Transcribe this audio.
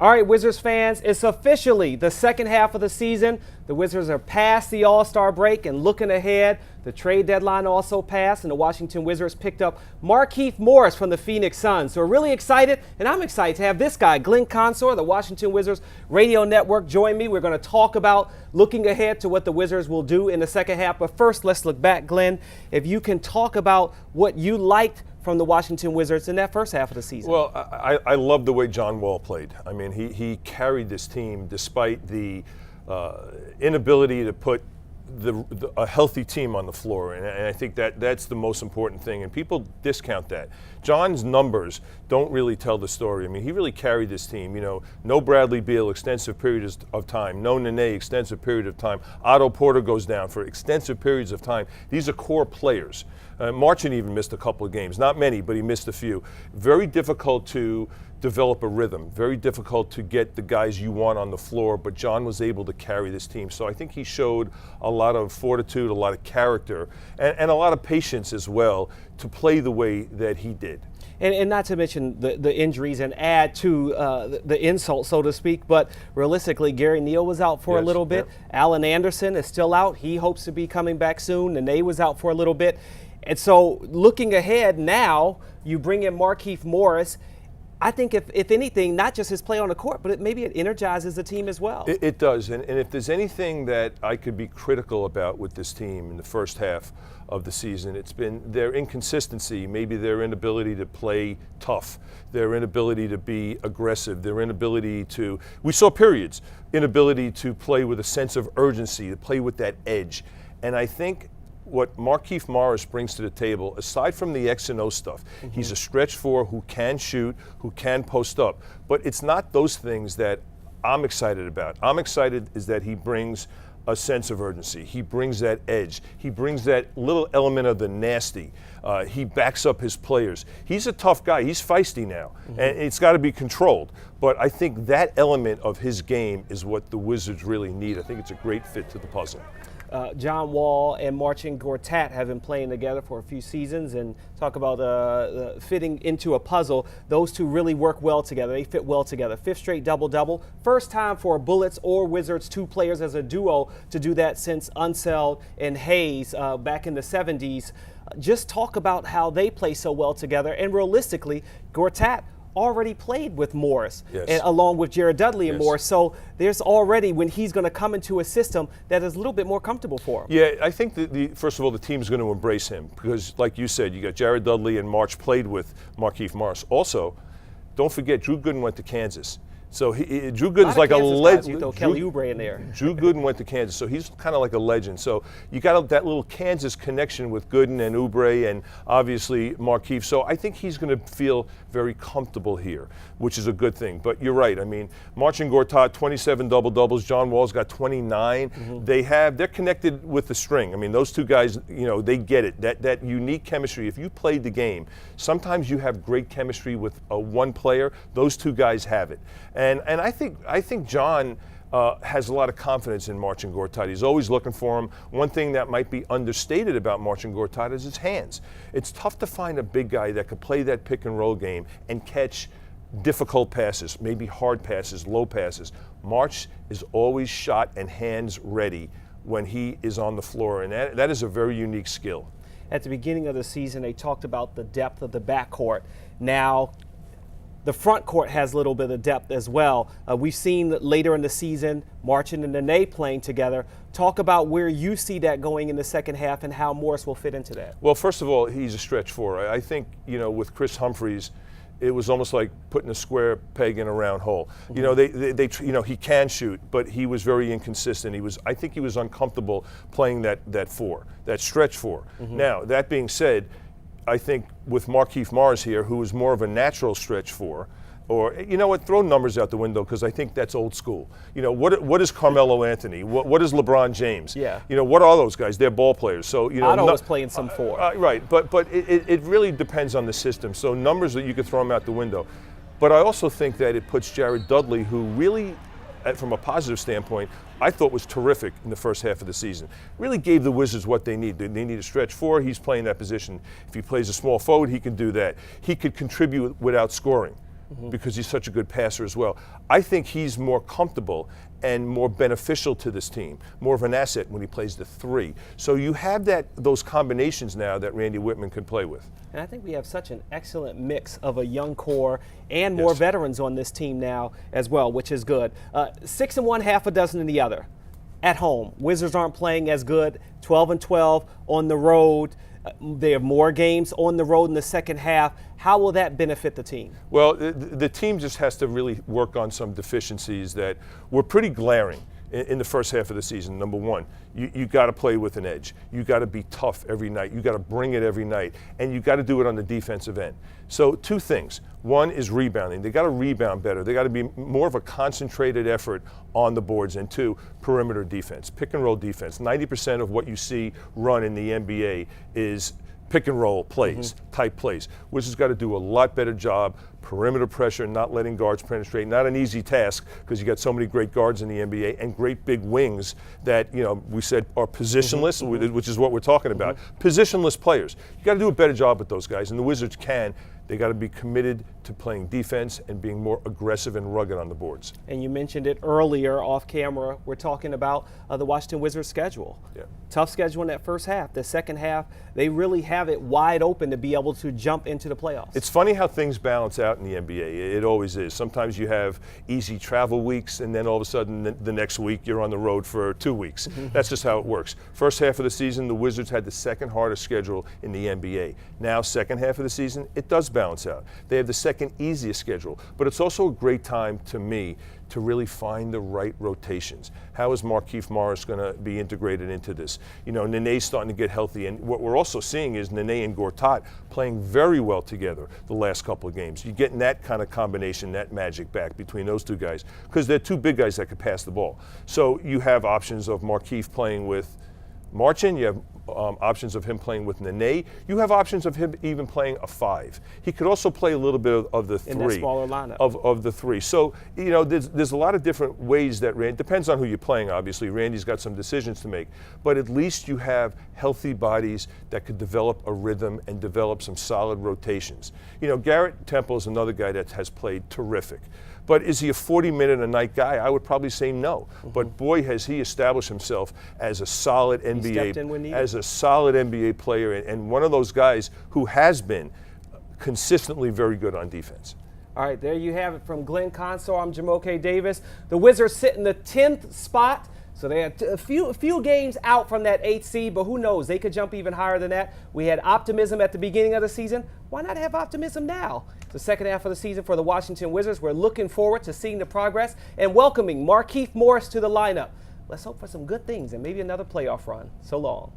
All right, Wizards fans, it's officially the second half of the season. The Wizards are past the All-Star break and looking ahead. The trade deadline also passed, and the Washington Wizards picked up Markieff Morris from the Phoenix Suns. So we're really excited, and I'm excited to have this guy, Glenn Consor, the Washington Wizards radio network, join me. We're going to talk about looking ahead to what the Wizards will do in the second half. But first, let's look back, Glenn. If you can talk about what you liked from the Washington Wizards in that first half of the season. Well, I love the way John Wall played. I mean, he carried this team despite the inability to put a healthy team on the floor, and I think that's the most important thing, and people discount that. John's numbers don't really tell the story. I mean, he really carried this team. You know, no Bradley Beal, extensive periods of time. No Nene, extensive period of time. Otto Porter goes down for extensive periods of time. These are core players. Marcin even missed a couple of games. Not many, but he missed a few. Very difficult to develop a rhythm. Very difficult to get the guys you want on the floor, but John was able to carry this team. So I think he showed a lot of fortitude, a lot of character, and a lot of patience as well to play the way that he did. And not to mention the injuries and add to the insult, so to speak, but realistically, Gary Neal was out for a little bit. Yep. Alan Anderson is still out. He hopes to be coming back soon. Nene was out for a little bit. And so looking ahead now, you bring in Markieff Morris. I think if anything, not just his play on the court, but maybe it energizes the team as well. It does, and if there's anything that I could be critical about with this team in the first half of the season, it's been their inconsistency, maybe their inability to play tough, their inability to be aggressive, their inability to, we saw periods, inability to play with a sense of urgency, to play with that edge. And I think what Markieff Morris brings to the table, aside from the X and O stuff, he's a stretch four who can shoot, who can post up. But it's not those things that I'm excited about. I'm excited is that he brings a sense of urgency. He brings that edge. He brings that little element of the nasty. He backs up his players. He's a tough guy. He's feisty now, and it's got to be controlled. But I think that element of his game is what the Wizards really need. I think it's a great fit to the puzzle. John Wall and Marcin Gortat have been playing together for a few seasons, and talk about fitting into a puzzle. Those two really work well together. They fit well together. Fifth straight double-double. First time for Bullets or Wizards, two players as a duo to do that since Unseld and Hayes back in the 70s. Just talk about how they play so well together, and realistically, Gortat already played with Morris, and along with Jared Dudley and Morris. So there's already, when he's going to come into a system that is a little bit more comfortable for him. Yeah, I think that first of all, the team's going to embrace him because, like you said, you got Jared Dudley and March played with Markieff Morris. Also, don't forget, Drew Gooden went to Kansas. So Drew Gooden's like a legend. Kelly Oubre in there. Drew Gooden went to Kansas, so he's kind of like a legend. So you got that little Kansas connection with Gooden and Oubre and obviously Markieff. So I think he's going to feel very comfortable here, which is a good thing. But you're right. I mean, Marcin Gortat, 27 double-doubles. John Wall's got 29. They're connected with the string. I mean, those two guys, you know, they get it. That unique chemistry. If you played the game, sometimes you have great chemistry with one player. Those two guys have it. And I think John has a lot of confidence in Marcin Gortat. He's always looking for him. One thing that might be understated about Marcin Gortat is his hands. It's tough to find a big guy that could play that pick and roll game and catch difficult passes, maybe hard passes, low passes. March is always shot and hands ready when he is on the floor, and that is a very unique skill. At the beginning of the season, they talked about the depth of the backcourt. Now, the front court has a little bit of depth as well. We've seen later in the season, Marcin and Nene playing together. Talk about where you see that going in the second half and how Morris will fit into that. Well, first of all, he's a stretch four. I think, you know, with Chris Humphries, it was almost like putting a square peg in a round hole. You know, you know, he can shoot, but he was very inconsistent. I think he was uncomfortable playing that four, that stretch four. Now, that being said, I think with Markieff Morris here, who is more of a natural stretch four, or, you know what, throw numbers out the window because I think that's old school. You know, what is Carmelo Anthony? What is LeBron James? Yeah. You know, what are those guys? They're ball players. So, you know, Otto was playing some four. Right, but it really depends on the system. So numbers that you could throw them out the window. But I also think that it puts Jared Dudley, who really, from a positive standpoint, I thought was terrific in the first half of the season. Really gave the Wizards what they need. They need a stretch four. He's playing that position. If he plays a small forward, he can do that. He could contribute without scoring. because he's such a good passer as well. I think he's more comfortable and more beneficial to this team, more of an asset when he plays the 3. So you have those combinations now that Randy Whitman can play with. And I think we have such an excellent mix of a young core and more veterans on this team now as well, which is good. 6 and 1, half a dozen in the other. At home, Wizards aren't playing as good. 12 and 12 on the road. They have more games on the road in the second half. How will that benefit the team? Well, the team just has to really work on some deficiencies that were pretty glaring in the first half of the season. Number one, you got to play with an edge. You got to be tough every night. You got to bring it every night, and you got to do it on the defensive end. So 2 things. One is rebounding. They got to rebound better. They got to be more of a concentrated effort on the boards. And 2, perimeter defense, pick and roll defense. 90% of what you see run in the NBA is pick and roll plays, type plays. Wizards got to do a lot better job. Perimeter pressure, not letting guards penetrate. Not an easy task because you got so many great guards in the NBA and great big wings that, we said are positionless, which is what we're talking about. Positionless players. You got to do a better job with those guys, and the Wizards can. They got to be committed to playing defense and being more aggressive and rugged on the boards. And you mentioned it earlier off camera. We're talking about the Washington Wizards schedule. Yeah. Tough schedule in that first half. The second half, they really have it wide open to be able to jump into the playoffs. It's funny how things balance out in the NBA. It always is. Sometimes you have easy travel weeks, and then all of a sudden the next week you're on the road for 2 weeks. That's just how it works. First half of the season, the Wizards had the second hardest schedule in the NBA. Now, second half of the season, it does balance out. They have the second easiest schedule, but it's also a great time to me to really find the right rotations. How is Markieff Morris going to be integrated into this? Nene's starting to get healthy, and what we're also seeing is Nene and Gortat playing very well together the last couple of games. You're getting that kind of combination, that magic back between those 2 guys, because they're 2 big guys that can pass the ball. So you have options of Markieff playing with Marcin, you have options of him playing with Nene. You have options of him even playing a 5. He could also play a little bit of the 3. In that smaller lineup. Of the 3. So, there's a lot of different ways that depends on who you're playing, obviously. Randy's got some decisions to make. But at least you have healthy bodies that could develop a rhythm and develop some solid rotations. Garrett Temple is another guy that has played terrific. But is he a 40-minute-a-night guy? I would probably say no. But boy, has he established himself as a solid NBA player, and one of those guys who has been consistently very good on defense. All right, there you have it from Glenn Consor. I'm Jamoke Davis. The Wizards sit in the 10th spot. So they had a few games out from that 8th seed, but who knows? They could jump even higher than that. We had optimism at the beginning of the season. Why not have optimism now? The second half of the season for the Washington Wizards. We're looking forward to seeing the progress and welcoming Markieff Morris to the lineup. Let's hope for some good things and maybe another playoff run. So long.